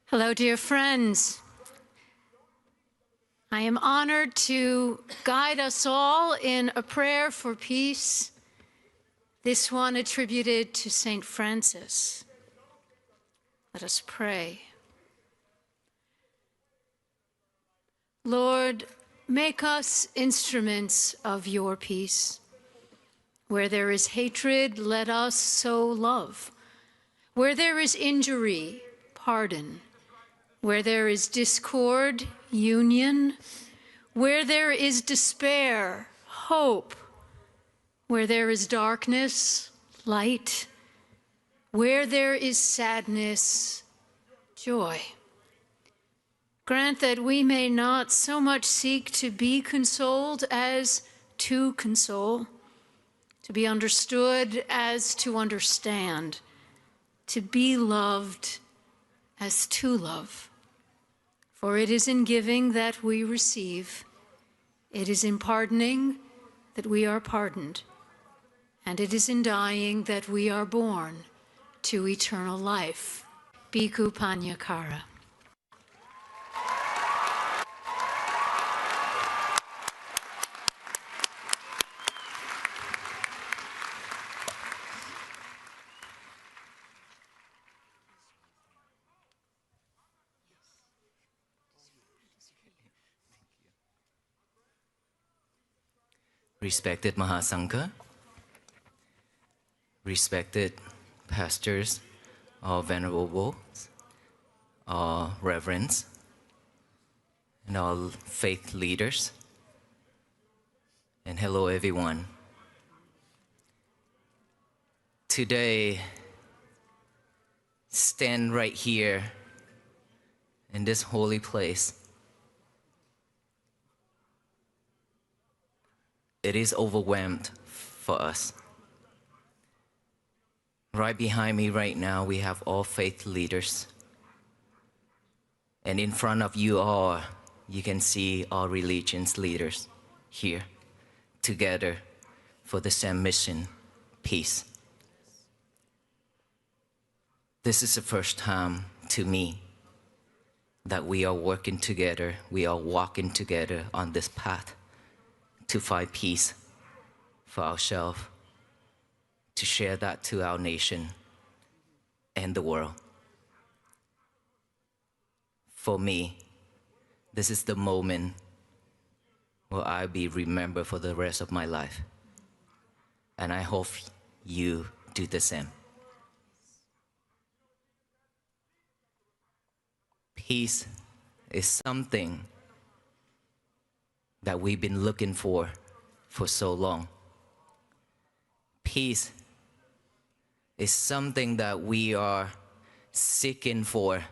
Hello, dear friends. I am honored to guide us all in a prayer for peace, this one attributed to St. Francis. Let us pray. Lord, make us instruments of your peace. Where there is hatred, let us sow love. Where there is injury, pardon. Where there is discord, union. Where there is despair, hope. Where there is darkness, light. Where there is sadness, joy. Grant that we may not so much seek to be consoled as to console, to be understood as to understand, to be loved as to love. For it is in giving that we receive, it is in pardoning that we are pardoned, and it is in dying that we are born to eternal life. Bhikkhu Pannakara. Respected Mahasangha, respected pastors, all venerables, all reverends, and all faith leaders, and hello everyone. Today, stand right here in this holy place. It is overwhelmed for us. Right behind me right now, we have all faith leaders. And in front of you all, you can see all religions leaders here together for the same mission, peace. This is the first time to me that we are working together, we are walking together on this path to find peace for ourselves, to share that to our nation and the world. For me, this is the moment where I'll be remembered for the rest of my life. And I hope you do the same. Peace is something that we've been looking for so long. Peace is something that we are seeking for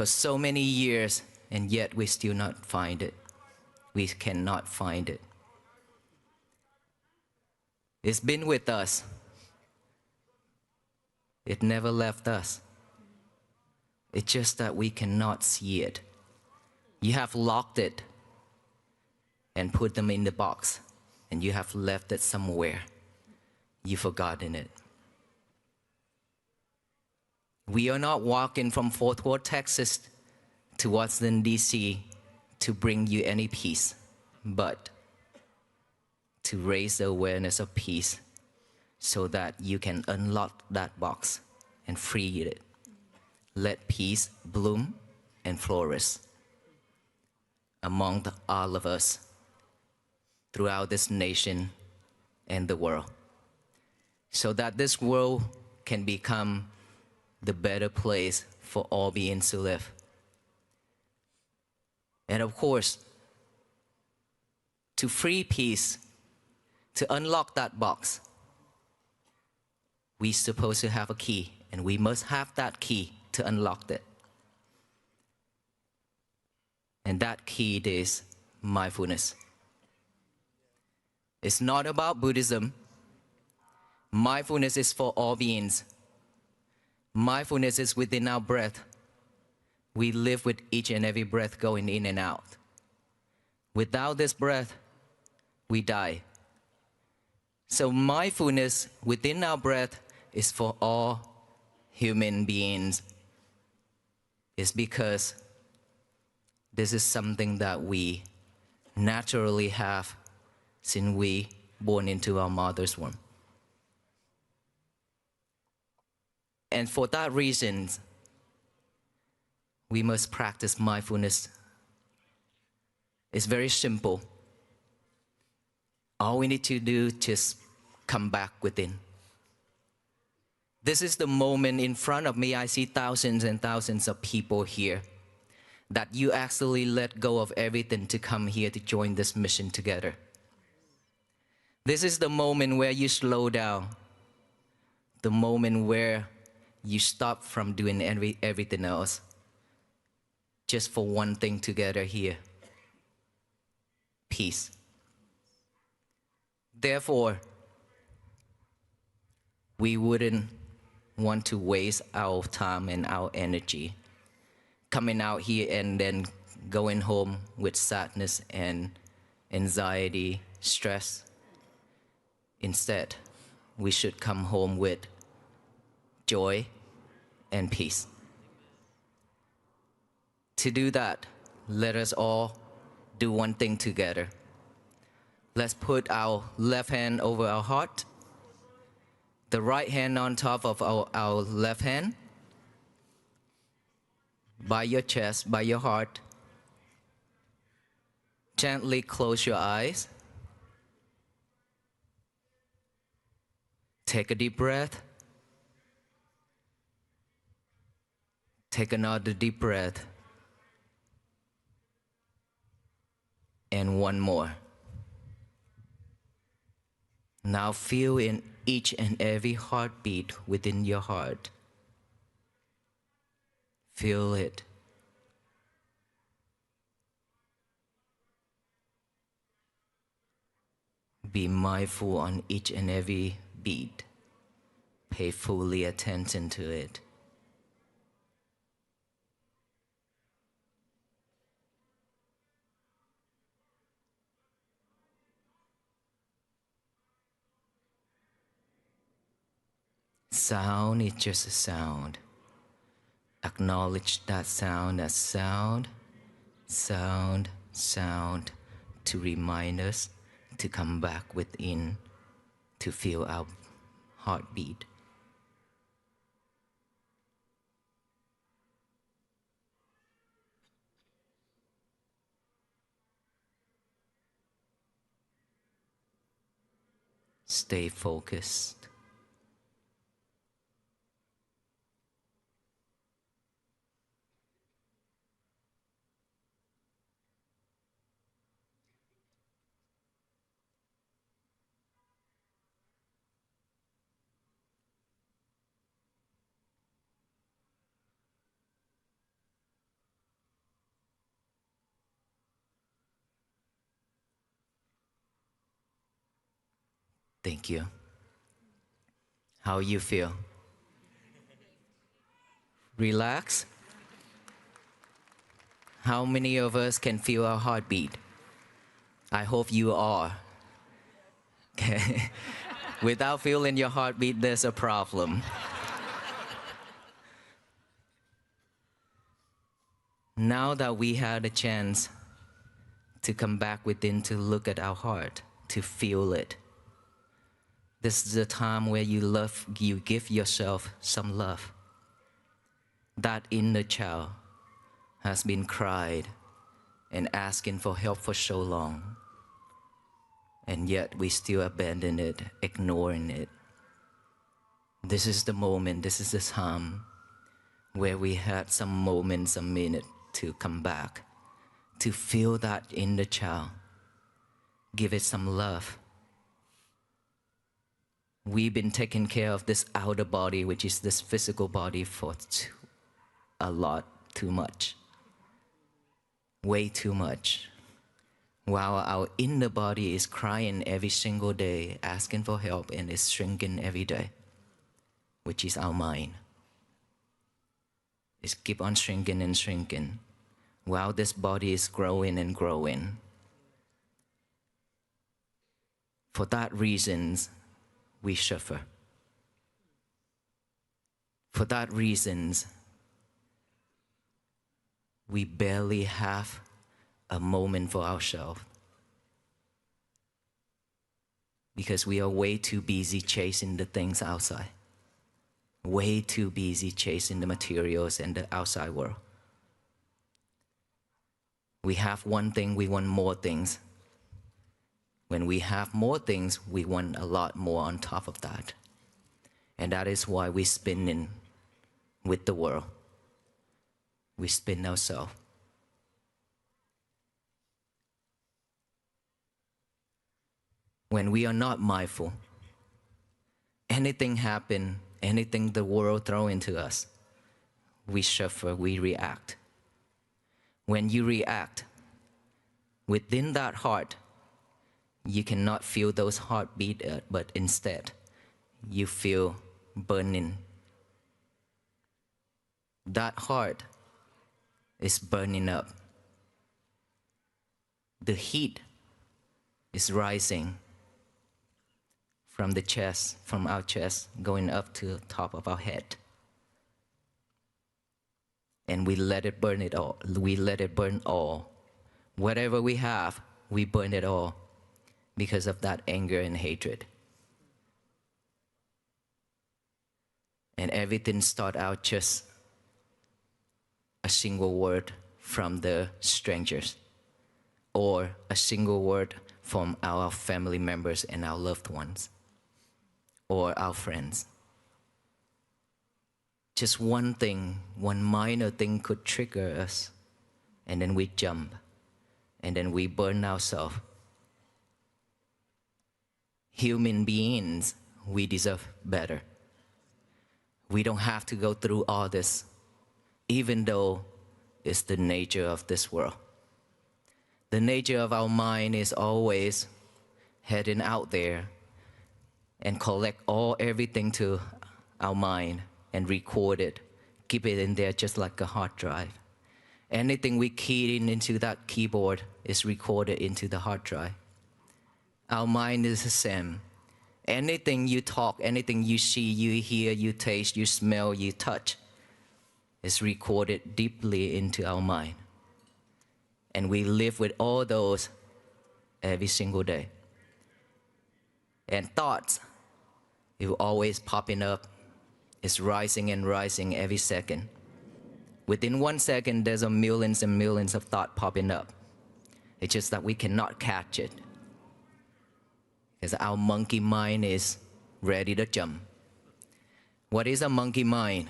so many years, and yet we still not find it. We cannot find it. It's been with us. It never left us. It's just that we cannot see it. You have locked it and put them in the box, and you have left it somewhere. You've forgotten it. We are not walking from Fort Worth, Texas to Washington, D.C. to bring you any peace, but to raise the awareness of peace so that you can unlock that box and free it. Let peace bloom and flourish among all of us throughout this nation and the world, so that this world can become the better place for all beings to live. And of course, to free peace, to unlock that box, we're supposed to have a key, and we must have that key to unlock it. And that key is mindfulness. It's not about Buddhism. Mindfulness is for all beings. Mindfulness is within our breath. We live with each and every breath going in and out. Without this breath, we die. So mindfulness within our breath is for all human beings is because this is something that we naturally have since we born into our mother's womb. And for that reason, we must practice mindfulness. It's very simple. All we need to do is just come back within. This is the moment in front of me. I see thousands and thousands of people here, that you actually let go of everything to come here to join this mission together. This is the moment where you slow down, the moment where you stop from doing everything else, just for one thing together here: peace. Therefore, we wouldn't want to waste our time and our energy coming out here and then going home with sadness and anxiety, stress. Instead, we should come home with joy and peace. To do that, let us all do one thing together. Let's put our left hand over our heart, the right hand on top of our left hand, by your chest, by your heart. Gently close your eyes. Take a deep breath. Take another deep breath. And one more. Now feel in each and every heartbeat within your heart. Feel it. Be mindful on each and every beat. Pay fully attention to it. Sound is just a sound. Acknowledge that sound as sound, sound, sound, to remind us to come back within, to feel our heartbeat. Stay focused. Thank you. How you feel? Relax? How many of us can feel our heartbeat? I hope you are. Okay. Without feeling your heartbeat, there's a problem. Now that we had a chance to come back within, to look at our heart, to feel it, this is the time where you give yourself some love. That inner child has been cried and asking for help for so long, and yet we still abandon it, ignoring it. This is the moment, this is the time where we had some moments, a minute to come back, to feel that inner child, give it some love. We've been taking care of this outer body, which is this physical body, for too much. Way too much. While our inner body is crying every single day, asking for help, and is shrinking every day, which is our mind. It's keep on shrinking and shrinking, while this body is growing and growing. For that reason, we suffer. For that reason, we barely have a moment for ourselves. Because we are way too busy chasing the things outside. Way too busy chasing the materials and the outside world. We have one thing, we want more things. When we have more things, we want a lot more on top of that. And that is why we spin in with the world. We spin ourselves. When we are not mindful, anything happen, anything the world throw into us, we suffer, we react. When you react, within that heart, you cannot feel those heartbeat, but instead, you feel burning. That heart is burning up. The heat is rising from the chest, from our chest, going up to the top of our head. And we let it burn it all. We let it burn all. Whatever we have, we burn it all because of that anger and hatred. And everything start out just a single word from the strangers, or a single word from our family members and our loved ones, or our friends. Just one thing, one minor thing could trigger us, and then we jump, and then we burn ourselves. Human beings, we deserve better. We don't have to go through all this, even though it's the nature of this world. The nature of our mind is always heading out there and collect everything to our mind and record it, keep it in there just like a hard drive. Anything we key into that keyboard is recorded into the hard drive. Our mind is the same. Anything you talk, anything you see, you hear, you taste, you smell, you touch, is recorded deeply into our mind. And we live with all those every single day. And thoughts, it will always popping up. It's rising and rising every second. Within 1 second, there's millions and millions of thoughts popping up. It's just that we cannot catch it. Because our monkey mind is ready to jump. What is a monkey mind?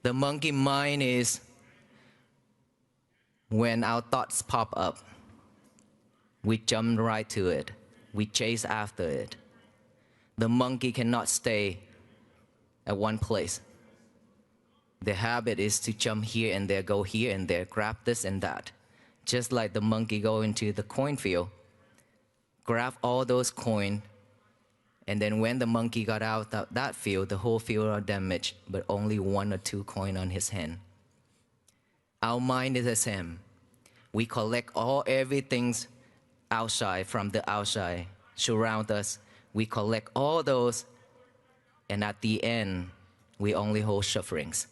The monkey mind is when our thoughts pop up, we jump right to it. We chase after it. The monkey cannot stay at one place. The habit is to jump here and there, go here and there, grab this and that. Just like the monkey go into the coin field, grab all those coins, and then when the monkey got out of that field, the whole field are damaged, but only 1 or 2 coins on his hand. Our mind is the same. We collect everything outside, from the outside, surround us. We collect all those, and at the end, we only hold sufferings.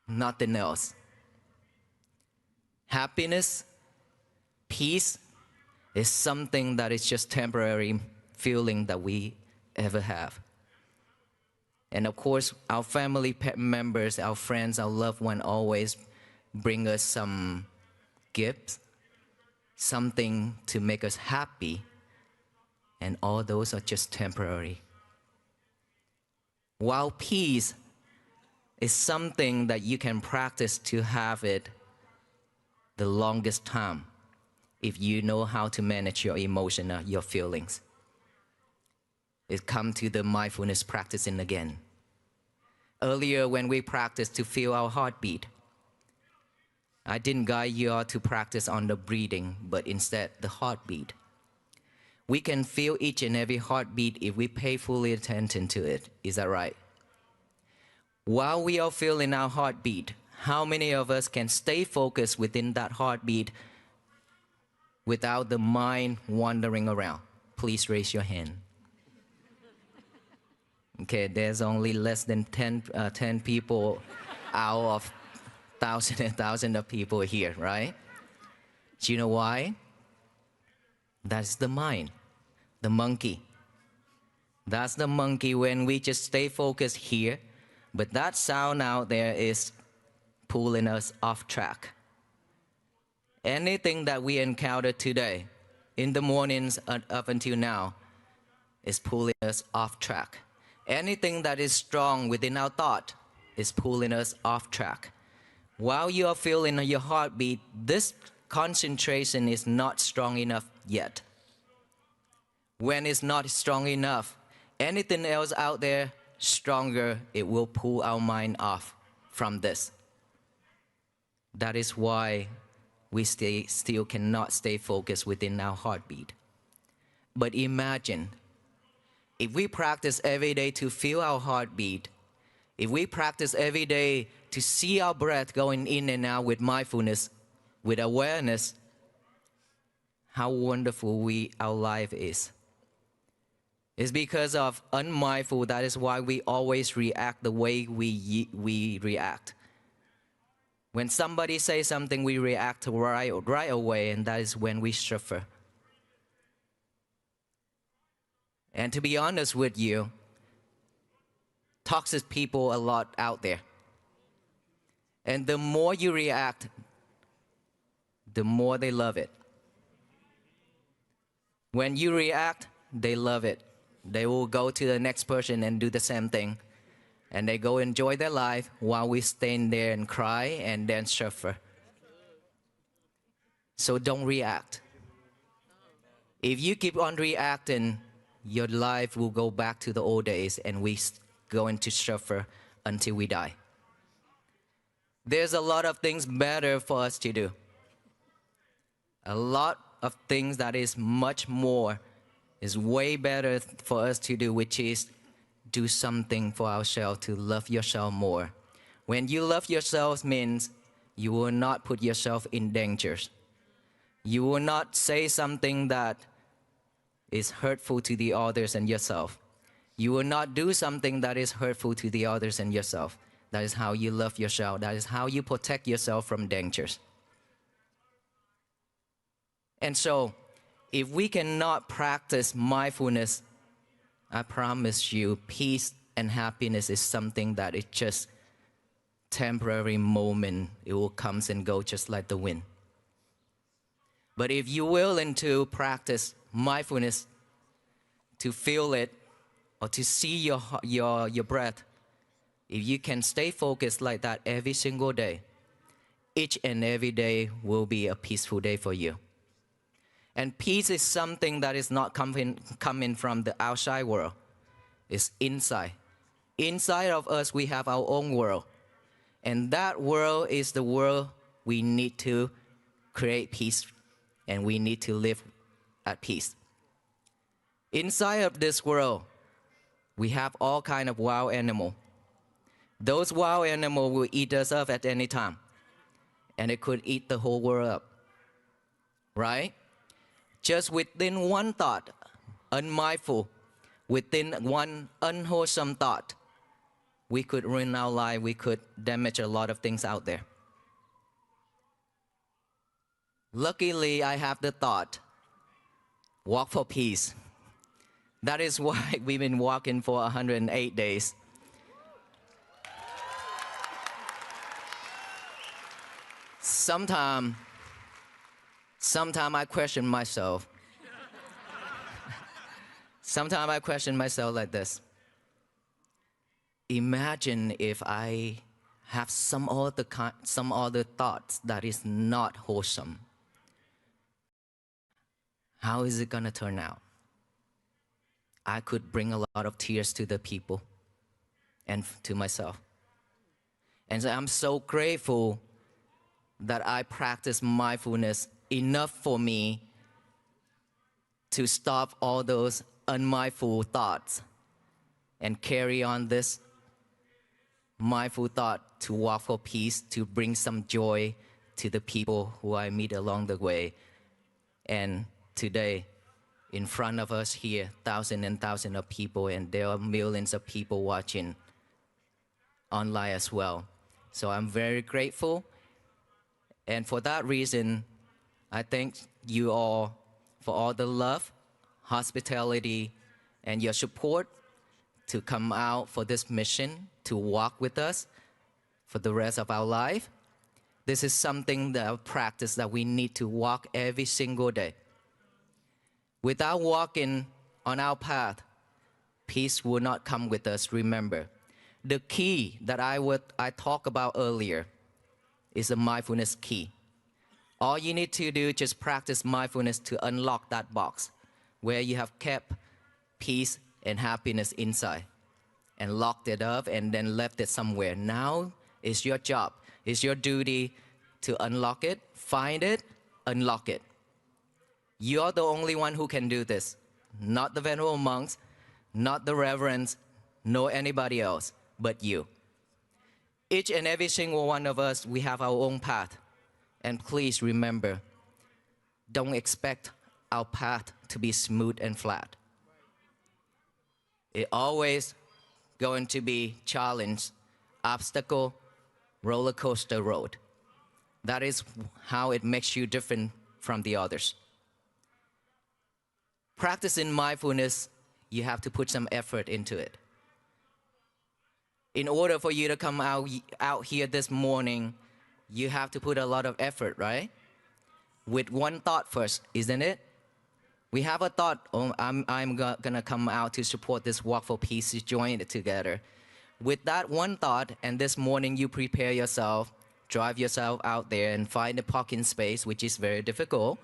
Nothing else. Happiness, peace, is something that is just temporary feeling that we ever have. And of course, our family members, our friends, our loved one always bring us some gifts, something to make us happy, and all those are just temporary. While peace is something that you can practice to have it the longest time, if you know how to manage your emotion, your feelings. It comes to the mindfulness practicing again. Earlier, when we practiced to feel our heartbeat, I didn't guide you all to practice on the breathing, but instead the heartbeat. We can feel each and every heartbeat if we pay full attention to it. Is that right? While we are feeling our heartbeat, how many of us can stay focused within that heartbeat without the mind wandering around? Please raise your hand. Okay, there's only less than 10 people out of thousands and thousands of people here, right? Do you know why? That's the mind, the monkey. That's the monkey when we just stay focused here, but that sound out there is pulling us off track. Anything that we encounter today, in the mornings up until now, is pulling us off track. Anything that is strong within our thought is pulling us off track. While you are feeling your heartbeat, this concentration is not strong enough yet. When it's not strong enough, anything else out there stronger, it will pull our mind off from this. That is why we still cannot stay focused within our heartbeat. But imagine, if we practice every day to feel our heartbeat, if we practice every day to see our breath going in and out with mindfulness, with awareness, how wonderful our life is. It's because of unmindful, that is why we always react the way we react. When somebody says something, we react right away, and that is when we suffer. And to be honest with you, toxic people a lot out there. And the more you react, the more they love it. When you react, they love it. They will go to the next person and do the same thing. And they go enjoy their life while we stand there and cry and then suffer. So don't react. If you keep on reacting, your life will go back to the old days and we're going to suffer until we die. There's a lot of things better for us to do. A lot of things that is much more, is way better for us to do, which is do something for ourselves, to love yourself more. When you love yourself means you will not put yourself in dangers. You will not say something that is hurtful to the others and yourself. You will not do something that is hurtful to the others and yourself. That is how you love yourself. That is how you protect yourself from dangers. And so, if we cannot practice mindfulness, I promise you, peace and happiness is something that is just temporary moment. It will come and go just like the wind. But if you're willing to practice mindfulness, to feel it, or to see your breath, if you can stay focused like that every single day, each and every day will be a peaceful day for you. And peace is something that is not coming from the outside world. It's inside. Inside of us, we have our own world. And that world is the world we need to create peace, and we need to live at peace. Inside of this world, we have all kinds of wild animals. Those wild animals will eat us up at any time. And it could eat the whole world up. Right? Just within one thought, unmindful, within one unwholesome thought, we could ruin our life, we could damage a lot of things out there. Luckily, I have the thought, walk for peace. That is why we've been walking for 108 days. Sometimes I question myself. Sometimes I question myself like this. Imagine if I have some other thoughts that is not wholesome. How is it going to turn out? I could bring a lot of tears to the people and to myself. And so I'm so grateful that I practice mindfulness enough for me to stop all those unmindful thoughts and carry on this mindful thought to walk for peace, to bring some joy to the people who I meet along the way. And today, in front of us here, thousands and thousands of people, and there are millions of people watching online as well. So I'm very grateful. And for that reason, I thank you all for all the love, hospitality, and your support to come out for this mission, to walk with us for the rest of our life. This is something that a practice that we need to walk every single day. Without walking on our path, peace will not come with us, remember. The key that I talked about earlier is the mindfulness key. All you need to do is just practice mindfulness to unlock that box where you have kept peace and happiness inside and locked it up and then left it somewhere. Now it's your job, it's your duty to unlock it, find it, unlock it. You're the only one who can do this, not the venerable monks, not the reverends, nor anybody else, but you. Each and every single one of us, we have our own path. And please remember, don't expect our path to be smooth and flat. It's always going to be challenge, obstacle, roller coaster road. That is how it makes you different from the others. Practicing mindfulness, you have to put some effort into it. In order for you to come out here this morning, you have to put a lot of effort, right? With one thought first, isn't it? We have a thought, oh, I'm gonna come out to support this walk for peace, to join it together. With that one thought, and this morning you prepare yourself, drive yourself out there and find a parking space, which is very difficult.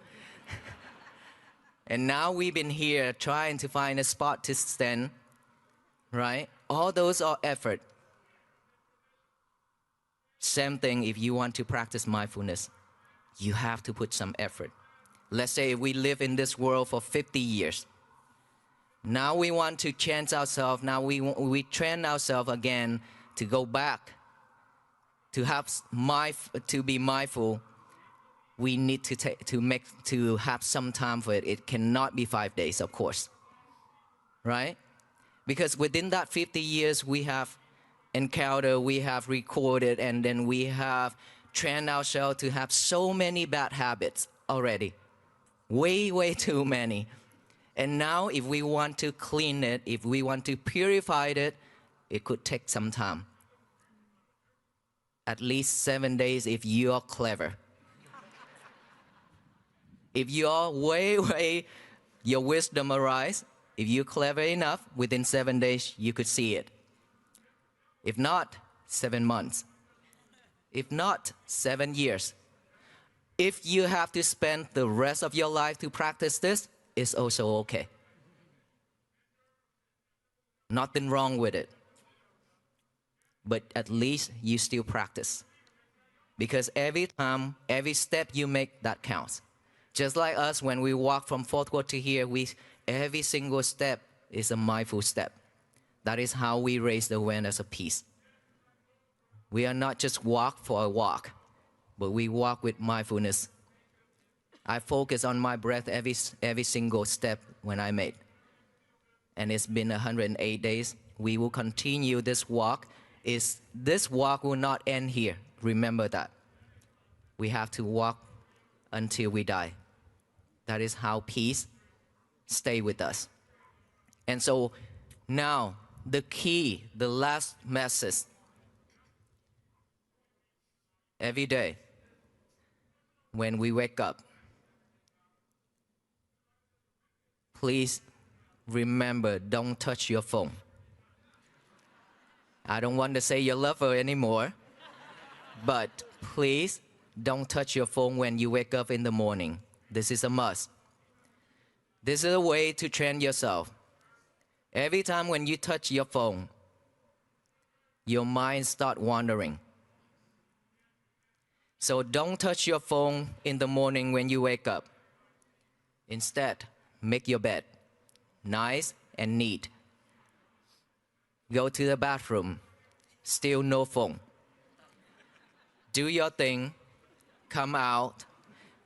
And now we've been here trying to find a spot to stand, right? All those are effort. Same thing if you want to practice mindfulness. You have to put some effort. Let's say we live in this world for 50 years. Now we want to change ourselves. Now we train ourselves again to go back, to be mindful. We need to have some time for it. It cannot be 5 days, of course, right? Because within that 50 years, we have encountered, we have recorded, and then we have trained ourselves to have so many bad habits already. Way, way too many. And now if we want to clean it, if we want to purify it, it could take some time. At least 7 days if you are clever. If you are your wisdom arise, if you're clever enough, within 7 days you could see it. If not, 7 months. If not, 7 years. If you have to spend the rest of your life to practice this, it's also okay. Nothing wrong with it. But at least you still practice. Because every time, every step you make, that counts. Just like us, when we walk from fourth court to here, every single step is a mindful step. That is how we raise the awareness of peace. We are not just walk for a walk, but we walk with mindfulness. I focus on my breath every single step when I make. And it's been 108 days. We will continue this walk. This walk will not end here. Remember that. We have to walk until we die. That is how peace stay with us. And so now, the key, the last message. Every day, when we wake up, please remember, don't touch your phone. I don't want to say your lover anymore, but please don't touch your phone when you wake up in the morning. This is a must. This is a way to train yourself. Every time when you touch your phone, your mind starts wandering. So don't touch your phone in the morning when you wake up. Instead, make your bed nice and neat. Go to the bathroom, still no phone. Do your thing, come out,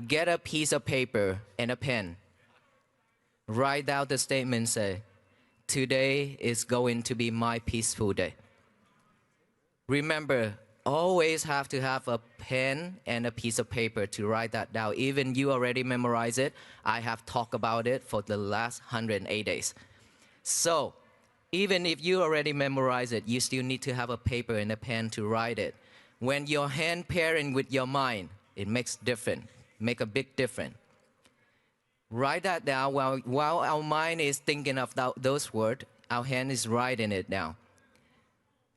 get a piece of paper and a pen. Write down the statement, say, today is going to be my peaceful day. Remember, always have to have a pen and a piece of paper to write that down. Even you already memorize it. I have talked about it for the last 108 days. So even if you already memorize it, you still need to have a paper and a pen to write it. When your hand pairing with your mind, it makes a big difference. Write that down while our mind is thinking of those words, our hand is writing it down.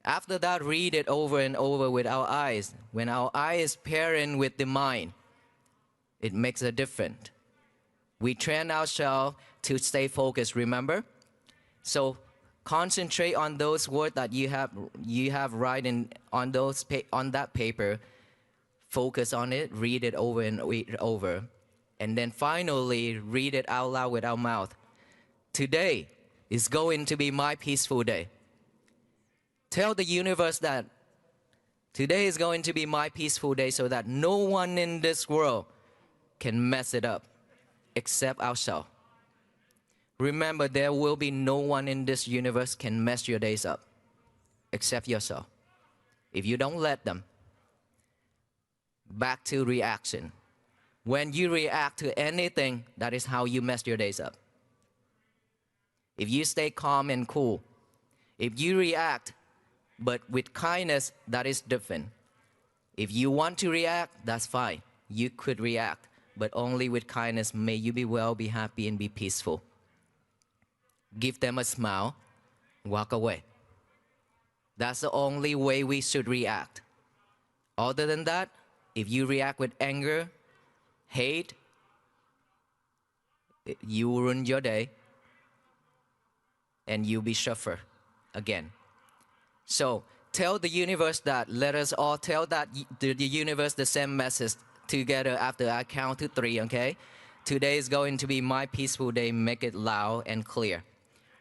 After that, read it over and over with our eyes. When our eye is pairing with the mind, it makes a difference. We train ourselves to stay focused, remember? So concentrate on those words that you have writing on that paper. Focus on it, read it over and over. And then finally, read it out loud with our mouth. Today is going to be my peaceful day. Tell the universe that today is going to be my peaceful day so that no one in this world can mess it up except ourselves. Remember, there will be no one in this universe can mess your days up except yourself. If you don't let them. Back to reaction. When you react to anything, that is how you mess your days up. If you stay calm and cool, if you react, but with kindness, that is different. If you want to react, that's fine. You could react, but only with kindness. May you be well, be happy, and be peaceful. Give them a smile, walk away. That's the only way we should react. Other than that, if you react with anger, hate, you will ruin your day, and you'll be suffer again. So tell the universe that. Let us all tell that the universe the same message together after I count to 3, okay? Today is going to be my peaceful day. Make it loud and clear.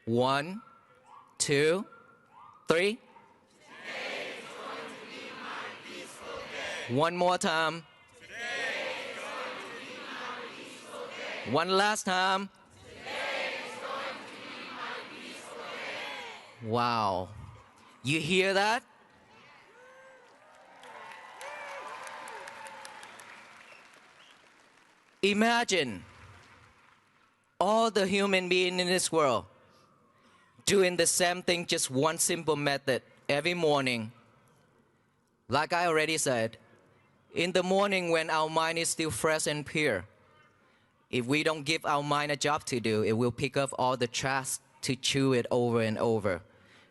1, 2, 3. One more time. One last time. Wow. You hear that? Imagine all the human beings in this world doing the same thing, just one simple method every morning. Like I already said, in the morning when our mind is still fresh and pure, if we don't give our mind a job to do, it will pick up all the trash to chew it over and over.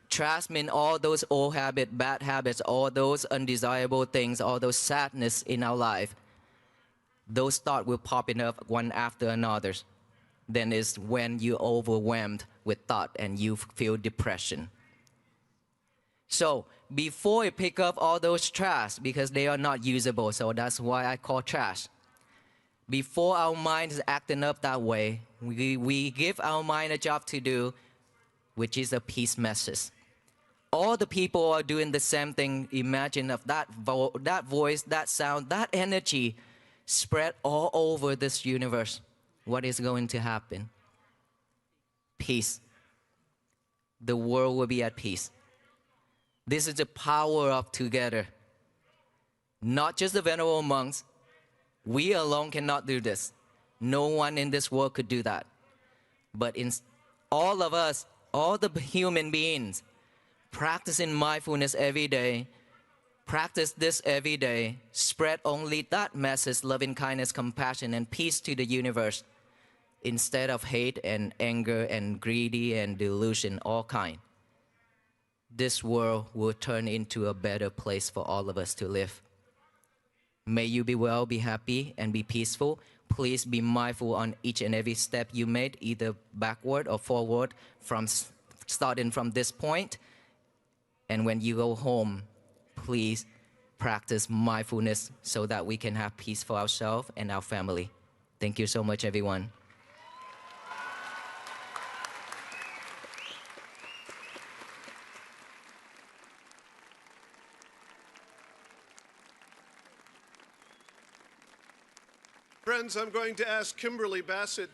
Trash means all those old habits, bad habits, all those undesirable things, all those sadness in our life. Those thoughts will popping up one after another. Then is when you're overwhelmed with thought and you feel depression. So before it pick up all those trash, because they are not usable, so that's why I call trash. Before our mind is acting up that way, we give our mind a job to do, which is a peace message. All the people are doing the same thing. Imagine of that voice, that sound, that energy spread all over this universe. What is going to happen? Peace. The world will be at peace. This is the power of together. Not just the venerable monks. We alone cannot do this. No one in this world could do that. But in all of us, all the human beings, practicing mindfulness every day, practice this every day, spread only that message, loving kindness, compassion, and peace to the universe, instead of hate and anger and greedy and delusion, all kind. This world will turn into a better place for all of us to live. May you be well, be happy, and be peaceful. Please be mindful on each and every step you made, either backward or forward, starting from this point. And when you go home, please practice mindfulness so that we can have peace for ourselves and our family. Thank you so much, everyone. Friends, I'm going to ask Kimberly Bassett